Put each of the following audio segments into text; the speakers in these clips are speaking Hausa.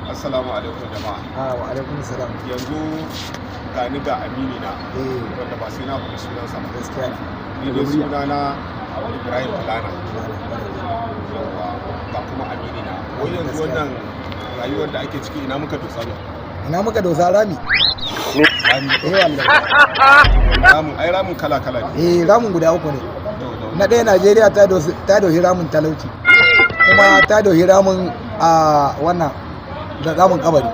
Assalamu alaikum jama'a. Wa alaikum salam. Yanzu ga ni ga amini na wanda ba sai na faɗi sunansa ba. Gaskiya Ni dai sunana Ibrahim Fulana. Yawwa ga kuma amini na. Wai yanzu wannan rayuwar da ake ciki ina muka dosa ne? ina muka dosa rami. Rami. Wallahi. Ramin kala-kala ne. Ramin guda uku ne. Na ɗaya Najeriya ta doshi ramin talauci, kuma ta doshi ramin wannan da ramin kabari.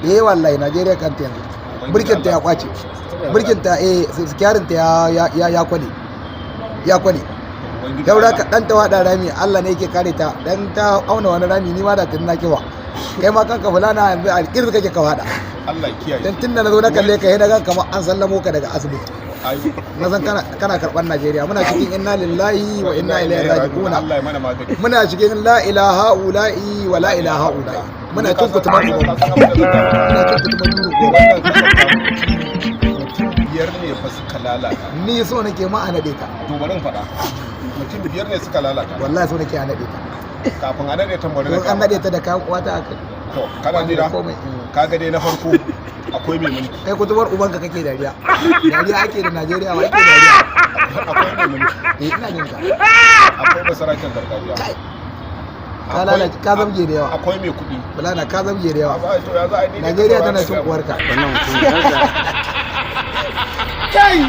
Wallahi Najeriya kanta yanzu birkin ta ya kwace, birkin ta sikiyarin ta ya kwane yau da ka dan ta wada rami. Allah ne yake kare ta, dan ta auna wani rami ni ma da tun na kiwa kai ma kanka Fulana yanzu a kirki kake ka wada. Allah kiyaye. Dan tunda nazo na kalle ka yana ga kamar an sallamo ka daga asibiti. Na san kana karɓar Najeriya. Muna cikin inna lillahi wa inna ilaihi raji'un. Muna cikin la ilaha ula'i wa la ilaha ula'i. Muna cikin kutumar muna cikin kutumar biyar ne fa suka lalata. Ni so nake ma a nade ta. To bari in faɗa. Mutum biyar ne suka lalata. Wallahi so nake a nade ta. Kafin a nade ta bari an nade ta da kayan uwata aka. To kana jira? Kaga dai na farko akwai mai mulki. Kai kutumar ubanka kake dariya. Dariya ake da Najeriya wa ake dariya. Akwai mai mulki. Ina jin ka. Akwai masarautar gargajiya. Ka lalace ka zamje da yawa. Akwai mai kuɗi. Fulana ka zamje da yawa. To ya za a yi Najeriya tana cin uwarka. Wannan mutum Kai!